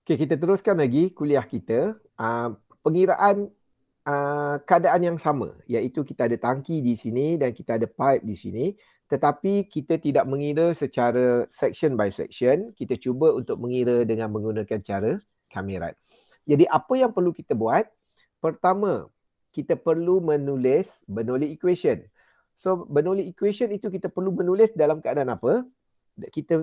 Okey, kita teruskan lagi kuliah kita. Pengiraan keadaan yang sama, iaitu kita ada tangki di sini dan kita ada pipe di sini, tetapi kita tidak mengira secara section by section. Kita cuba untuk mengira dengan menggunakan cara kamerat. Jadi apa yang perlu kita buat? Pertama, kita perlu menulis Bernoulli equation. So Bernoulli equation itu kita perlu menulis dalam keadaan apa? Kita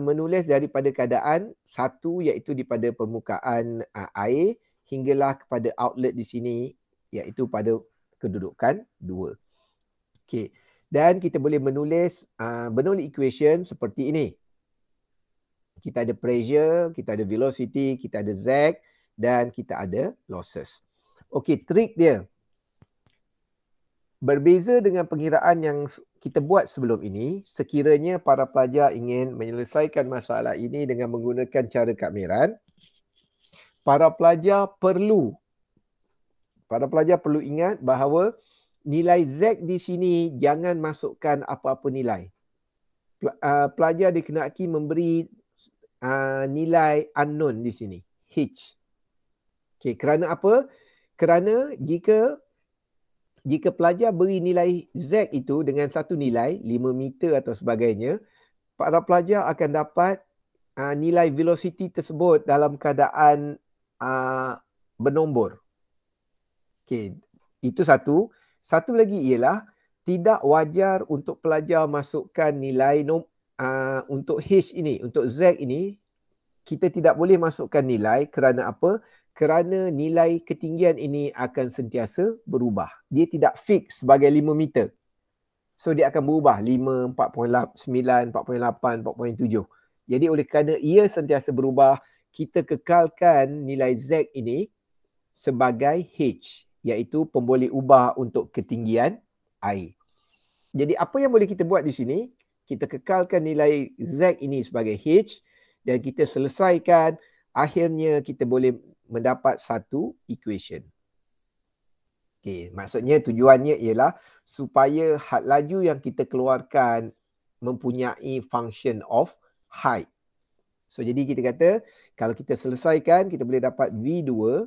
menulis daripada keadaan satu, iaitu daripada permukaan air hinggalah kepada outlet di sini, iaitu pada kedudukan 2. Okey. Dan kita boleh menulis Bernoulli equation seperti ini. Kita ada pressure, kita ada velocity, kita ada Z dan kita ada losses. Okey, trik dia. Berbeza dengan pengiraan yang kita buat sebelum ini, sekiranya para pelajar ingin menyelesaikan masalah ini dengan menggunakan cara kameran, para pelajar perlu ingat bahawa nilai Z di sini jangan masukkan apa-apa nilai. Pelajar dikenaki memberi nilai unknown di sini, H. Okay, kerana apa? Kerana jika pelajar beri nilai Z itu dengan satu nilai, 5 meter atau sebagainya, para pelajar akan dapat nilai velocity tersebut dalam keadaan bernombor. Okey, itu satu. Satu lagi ialah tidak wajar untuk pelajar masukkan nilai untuk H ini, untuk Z ini, kita tidak boleh masukkan nilai kerana apa? Kerana nilai ketinggian ini akan sentiasa berubah. Dia tidak fix sebagai 5 meter. So dia akan berubah 5, 4.9, 4.8, 4.7. Jadi oleh kerana ia sentiasa berubah, kita kekalkan nilai Z ini sebagai H, iaitu pemboleh ubah untuk ketinggian air. Jadi apa yang boleh kita buat di sini? Kita kekalkan nilai Z ini sebagai H dan kita selesaikan, akhirnya kita boleh mendapat satu equation. Okay, maksudnya tujuannya ialah supaya had laju yang kita keluarkan mempunyai function of height. So jadi kita kata kalau kita selesaikan, kita boleh dapat V2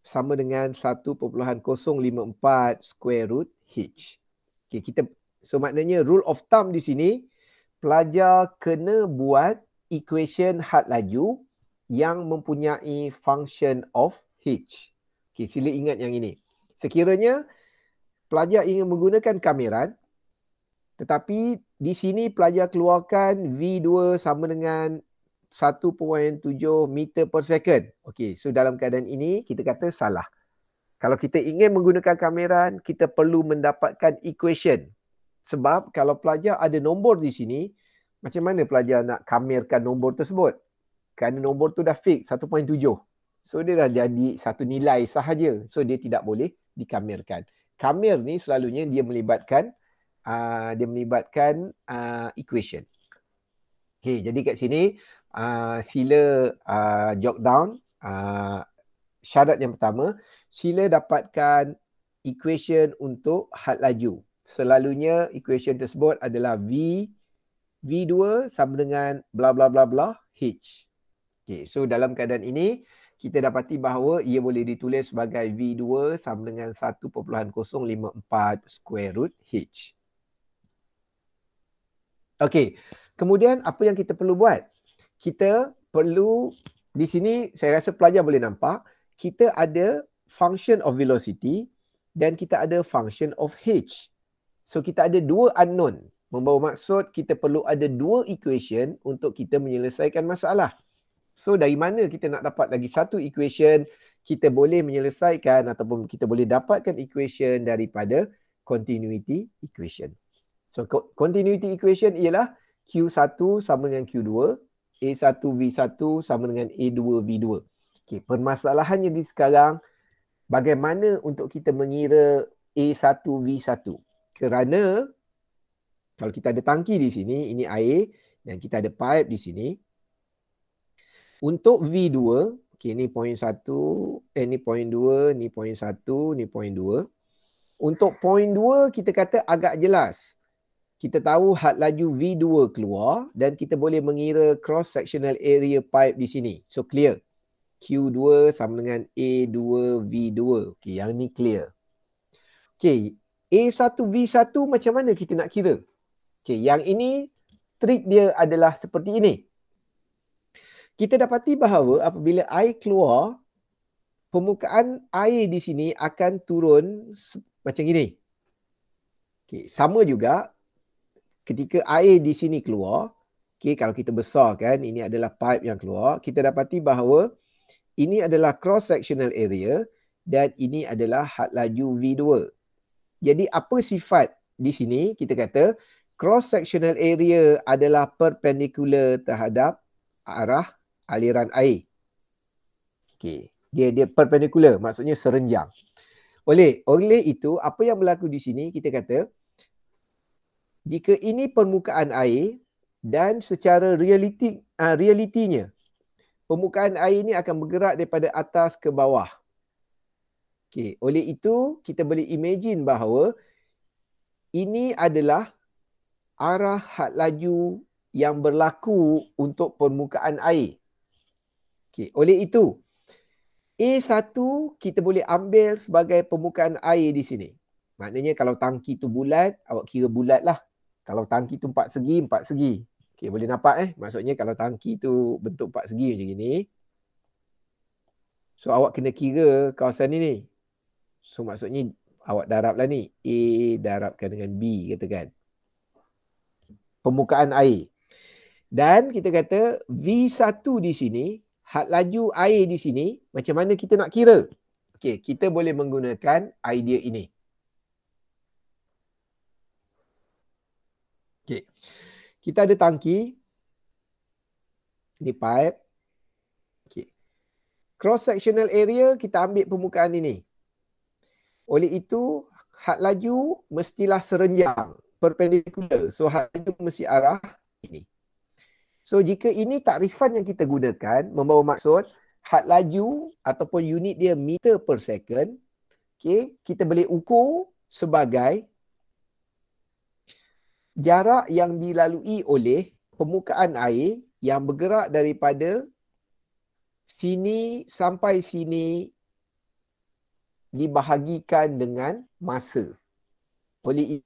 sama dengan 1.054 square root H. Okay, so maknanya rule of thumb di sini, pelajar kena buat equation had laju yang mempunyai function of H. Okay, sila ingat yang ini. Sekiranya pelajar ingin menggunakan kameran, tetapi di sini pelajar keluarkan V2 sama dengan 1.7 meter per second. Okey, so dalam keadaan ini kita kata salah. Kalau kita ingin menggunakan kameran, kita perlu mendapatkan equation. Sebab kalau pelajar ada nombor di sini, macam mana pelajar nak kamerkan nombor tersebut? Kerana nombor tu dah fix 1.7. So dia dah jadi satu nilai sahaja. So dia tidak boleh dikamerkan. Kamer ni selalunya dia melibatkan equation. Okay, jadi kat sini sila jot down syarat yang pertama, sila dapatkan equation untuk had laju. Selalunya equation tersebut adalah V2 sama dengan bla bla bla bla H. Okay, so dalam keadaan ini kita dapati bahawa ia boleh ditulis sebagai V2 sama dengan 1.054 square root H. Okey, kemudian apa yang kita perlu buat? Kita perlu, di sini saya rasa pelajar boleh nampak, kita ada function of velocity dan kita ada function of H. So kita ada dua unknown. Membawa maksud kita perlu ada dua equation untuk kita menyelesaikan masalah. So dari mana kita nak dapat lagi satu equation? Kita boleh menyelesaikan ataupun kita boleh dapatkan equation daripada continuity equation. So continuity equation ialah Q1 sama dengan Q2, A1V1 sama dengan A2V2. Okay, permasalahannya di sekarang, bagaimana untuk kita mengira A1V1? Kerana kalau kita ada tangki di sini, ini air, dan kita ada pipe di sini. Untuk V2, okay, ni point 1, ni point 2, ni point 1, ni point 2. Untuk point 2, kita kata agak jelas. kita tahu had laju V2 keluar dan kita boleh mengira cross sectional area pipe di sini. So clear. Q2 sama dengan A2V2. Okey, yang ni clear. Okey, A1V1 macam mana kita nak kira? Okey, yang ini trik dia adalah seperti ini. Kita dapati bahawa apabila air keluar, permukaan air di sini akan turun macam ini. Okey, sama juga ketika air di sini keluar, okey, kalau kita besarkan, ini adalah pipe yang keluar, kita dapati bahawa ini adalah cross sectional area dan ini adalah had laju V2. Jadi apa sifat di sini? Kita kata cross sectional area adalah perpendicular terhadap arah aliran air. Okey, dia perpendicular, maksudnya serenjang. Oleh itu, apa yang berlaku di sini, kita kata jika ini permukaan air dan secara realitinya permukaan air ini akan bergerak daripada atas ke bawah. Okey, oleh itu kita boleh imagine bahawa ini adalah arah had laju yang berlaku untuk permukaan air. Okey, oleh itu A1 kita boleh ambil sebagai permukaan air di sini. Maknanya kalau tangki tu bulat, awak kira bulat lah. Kalau tangki tu 4 segi, 4 segi. Okey, boleh nampak maksudnya kalau tangki tu bentuk 4 segi macam ni. So awak kena kira kawasan ni. So maksudnya awak darablah ni. A darabkan dengan B katakan. Permukaan air. Dan kita kata V1 di sini, had laju air di sini, macam mana kita nak kira? Okey, kita boleh menggunakan idea ini. Okey. Kita ada tangki. Ini pipe. Okey. Cross sectional area kita ambil permukaan ini. Oleh itu, had laju mestilah serenjang, perpendicular. So had laju mesti arah ini. So jika ini takrifan yang kita gunakan membawa maksud had laju ataupun unit dia meter per second, okey, kita boleh ukur sebagai jarak yang dilalui oleh permukaan air yang bergerak daripada sini sampai sini dibahagikan dengan masa. Oleh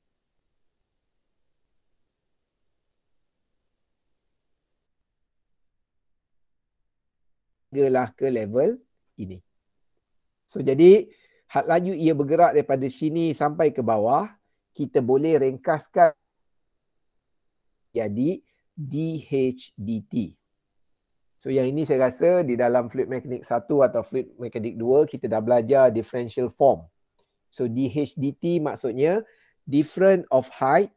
itulah ke level ini. So jadi had laju ia bergerak daripada sini sampai ke bawah, kita boleh ringkaskan jadi DHDT. So yang ini saya rasa di dalam fluid mekanik 1 atau fluid mekanik 2 kita dah belajar differential form. So DHDT maksudnya difference of height,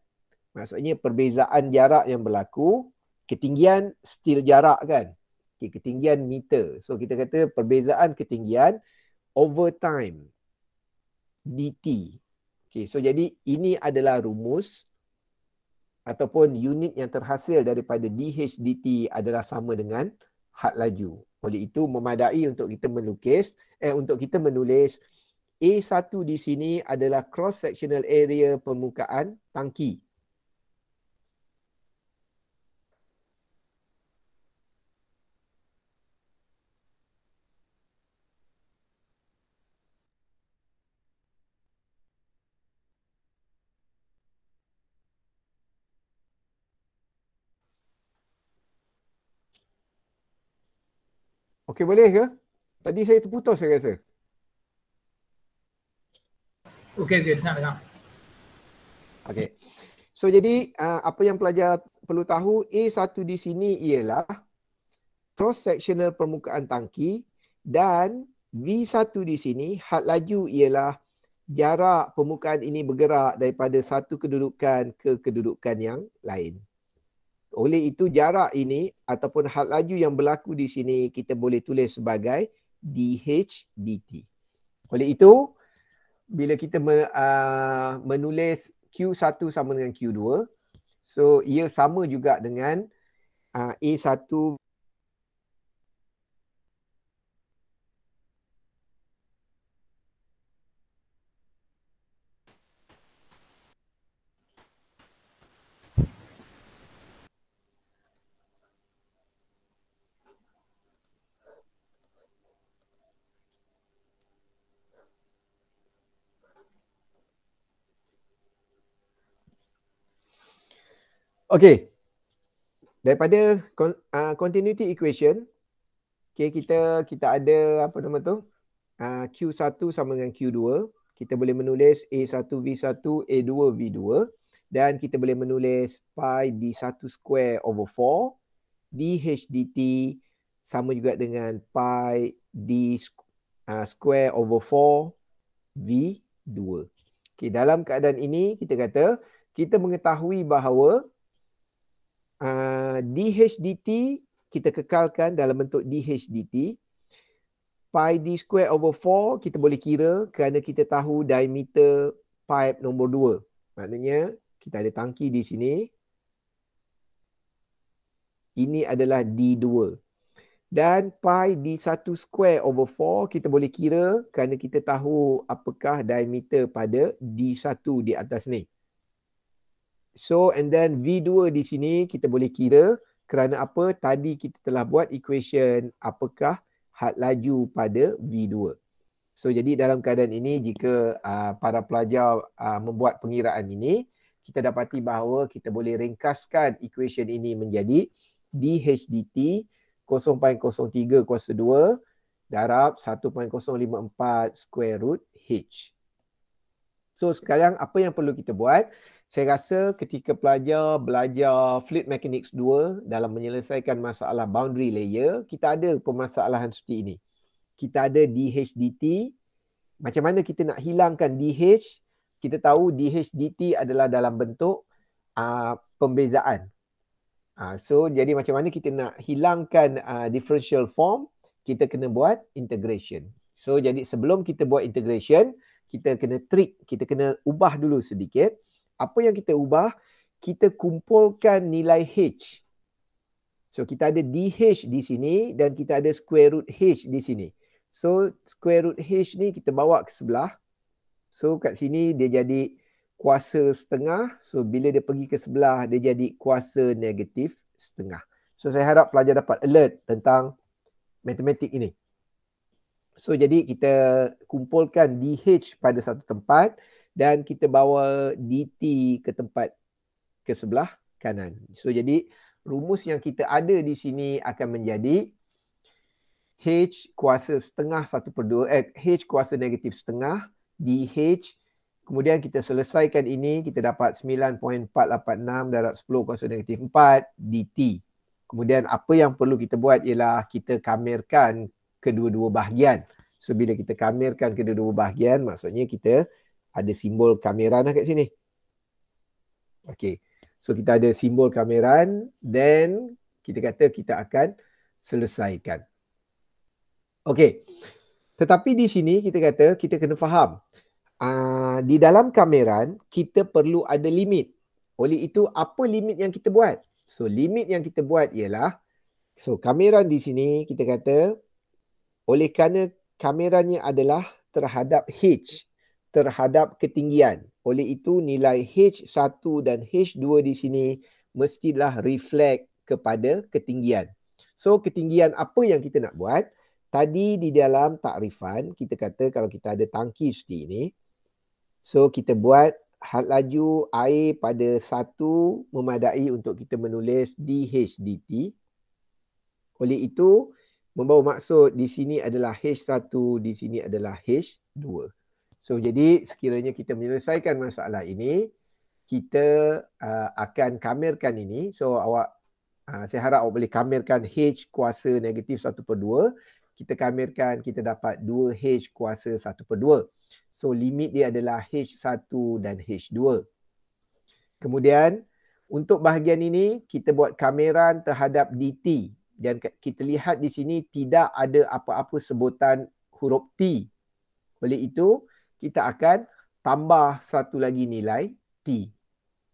maksudnya perbezaan jarak yang berlaku, ketinggian still jarak kan. Okay, ketinggian meter. So kita kata perbezaan ketinggian over time DT. Okay, so jadi ini adalah rumus ataupun unit yang terhasil daripada DHDT adalah sama dengan had laju. Oleh itu memadai untuk kita menulis A1 di sini adalah cross sectional area permukaan tangki. Okey, boleh ke? Tadi saya terputus saya rasa. Okey, dengar. Okey. So jadi apa yang pelajar perlu tahu, A1 di sini ialah cross sectional permukaan tangki dan V1 di sini had laju ialah jarak permukaan ini bergerak daripada satu kedudukan ke kedudukan yang lain. Oleh itu jarak ini ataupun had laju yang berlaku di sini kita boleh tulis sebagai DHDT. Oleh itu bila kita menulis Q1 sama dengan Q2, so ia sama juga dengan A1 Okey. Daripada continuity equation, okay, kita ada apa nama tu? Q1 sama dengan Q2. Kita boleh menulis A1V1, A2V2 dan kita boleh menulis pi D1 square over 4 DH dt sama juga dengan pi D square over 4 V2. Okay, dalam keadaan ini kita kata kita mengetahui bahawa DH dt kita kekalkan dalam bentuk DH dt. Pi d square over 4 kita boleh kira kerana kita tahu diameter pipe nombor 2. Maknanya kita ada tangki di sini. Ini adalah D2. Dan pi D1 square over 4 kita boleh kira kerana kita tahu apakah diameter pada D1 di atas ni. So and then V2 di sini kita boleh kira kerana apa? Tadi kita telah buat equation apakah had laju pada V2. So jadi dalam keadaan ini jika para pelajar membuat pengiraan ini, kita dapati bahawa kita boleh ringkaskan equation ini menjadi DH dt 0.03 kuasa 2 darab 1.054 square root H. So sekarang apa yang perlu kita buat? Saya rasa ketika pelajar belajar Fluid Mechanics 2 dalam menyelesaikan masalah boundary layer, kita ada permasalahan seperti ini. Kita ada DH dt. Macam mana kita nak hilangkan DH? Kita tahu DH dt adalah dalam bentuk pembezaan. So jadi macam mana kita nak hilangkan differential form? Kita kena buat integration. So jadi sebelum kita buat integration, kita kena trick, kita kena ubah dulu sedikit. Apa yang kita ubah? Kita kumpulkan nilai H. So kita ada DH di sini dan kita ada square root H di sini. So square root H ni kita bawa ke sebelah. So kat sini dia jadi kuasa setengah. So bila dia pergi ke sebelah dia jadi kuasa negatif setengah. So saya harap pelajar dapat alert tentang matematik ini. So jadi kita kumpulkan DH pada satu tempat dan kita bawa dt ke tempat ke sebelah kanan. So jadi rumus yang kita ada di sini akan menjadi H kuasa setengah 1/2 H kuasa negatif setengah DH. Kemudian kita selesaikan ini, kita dapat 9.486 darab 10 kuasa negatif 4 dt. Kemudian apa yang perlu kita buat ialah kita kamerkan kedua-dua bahagian. So bila kita kamerkan kedua-dua bahagian, maksudnya kita ada simbol kameran kat sini. Okey. So kita ada simbol kameran, then kita kata kita akan selesaikan. Okey. Tetapi di sini kita kata kita kena faham. Di dalam kameran kita perlu ada limit. Oleh itu apa limit yang kita buat? So limit yang kita buat ialah, so kameran di sini kita kata oleh kerana kamerannya adalah terhadap H, terhadap ketinggian. Oleh itu nilai H1 dan H2 di sini mestilah reflect kepada ketinggian. So ketinggian apa yang kita nak buat? Tadi di dalam takrifan kita kata kalau kita ada tangki seperti ini, so kita buat had laju air pada 1 memadai untuk kita menulis DH dt. Oleh itu membawa maksud di sini adalah H1, di sini adalah H2. So jadi sekiranya kita menyelesaikan masalah ini, kita akan kamerkan ini. So saya harap awak boleh kamerkan H kuasa negatif 1/2. Kita kamerkan, kita dapat 2H kuasa 1/2. So limit dia adalah H1 dan H2. Kemudian untuk bahagian ini kita buat kameran terhadap dt. Dan kita lihat di sini tidak ada apa-apa sebutan huruf T. Oleh itu kita akan tambah satu lagi nilai T.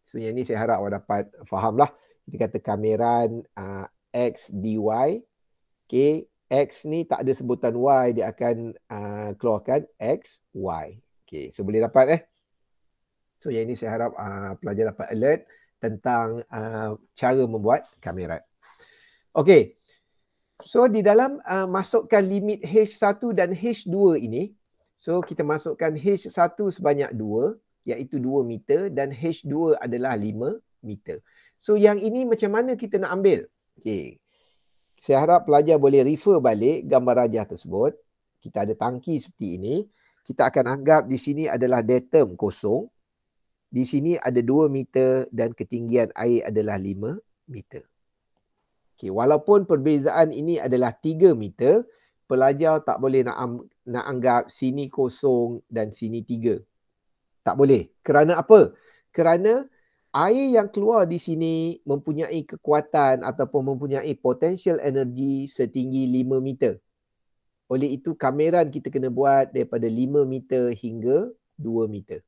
So yang ni saya harap awak dapat faham lah. Kita kata kameran X dy. Okay. X ni tak ada sebutan Y. Dia akan keluarkan X, Y. Okay. So boleh dapat So yang ni saya harap pelajar dapat alert tentang cara membuat kameran. Okay. So di dalam masukkan limit H1 dan H2 ini, so kita masukkan H1 sebanyak 2, iaitu 2 meter dan H2 adalah 5 meter. So yang ini macam mana kita nak ambil? Okey. Saya harap pelajar boleh refer balik gambar rajah tersebut. Kita ada tangki seperti ini. Kita akan anggap di sini adalah datum kosong. Di sini ada 2 meter dan ketinggian air adalah 5 meter. Okay, walaupun perbezaan ini adalah 3 meter, pelajar tak boleh nak anggap sini kosong dan sini 3. Tak boleh. Kerana apa? Kerana air yang keluar di sini mempunyai kekuatan ataupun mempunyai potential energy setinggi 5 meter. Oleh itu kameran kita kena buat daripada 5 meter hingga 2 meter.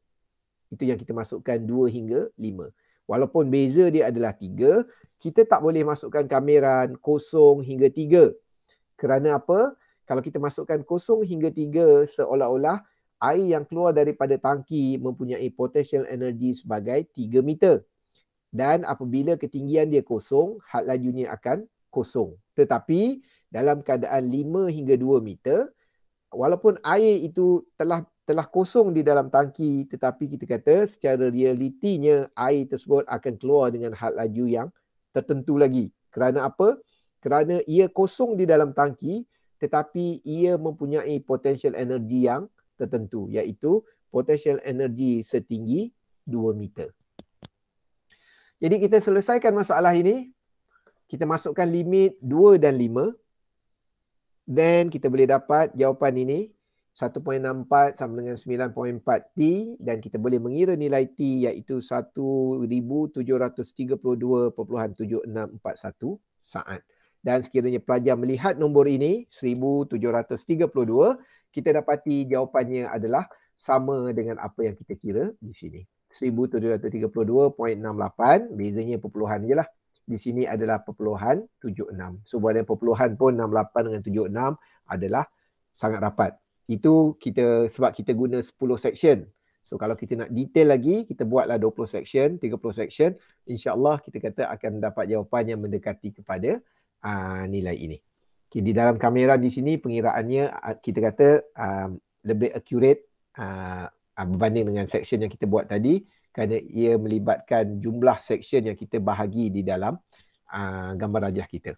Itu yang kita masukkan 2 hingga 5. Walaupun beza dia adalah 3, kita tak boleh masukkan kameran kosong hingga 3. Kerana apa? Kalau kita masukkan kosong hingga 3, seolah-olah air yang keluar daripada tangki mempunyai potential energy sebagai 3 meter. Dan apabila ketinggian dia kosong, had lajunya akan kosong. Tetapi dalam keadaan 5 hingga 2 meter, walaupun air itu telah kosong di dalam tangki, tetapi kita kata secara realitinya air tersebut akan keluar dengan had laju yang tertentu lagi. Kerana apa? Kerana ia kosong di dalam tangki, tetapi ia mempunyai potential energy yang tertentu, iaitu potential energy setinggi 2 meter. Jadi kita selesaikan masalah ini. Kita masukkan limit 2 dan 5. Then kita boleh dapat jawapan ini 1.64 sama dengan 9.4 T, dan kita boleh mengira nilai T iaitu 1732.7641 saat. Dan sekiranya pelajar melihat nombor ini 1732, kita dapati jawapannya adalah sama dengan apa yang kita kira di sini. 1732.68, bezanya perpuluhan je lah. Di sini adalah perpuluhan 76. So buat ada perpuluhan pun 68 dengan 76 adalah sangat rapat. Itu kita sebab kita guna 10 section. So kalau kita nak detail lagi, kita buatlah 20 section, 30 section. InsyaAllah kita kata akan dapat jawapan yang mendekati kepada nilai ini. Okay, di dalam kamera di sini pengiraannya kita kata lebih accurate berbanding dengan section yang kita buat tadi, kerana ia melibatkan jumlah section yang kita bahagi di dalam gambar rajah kita.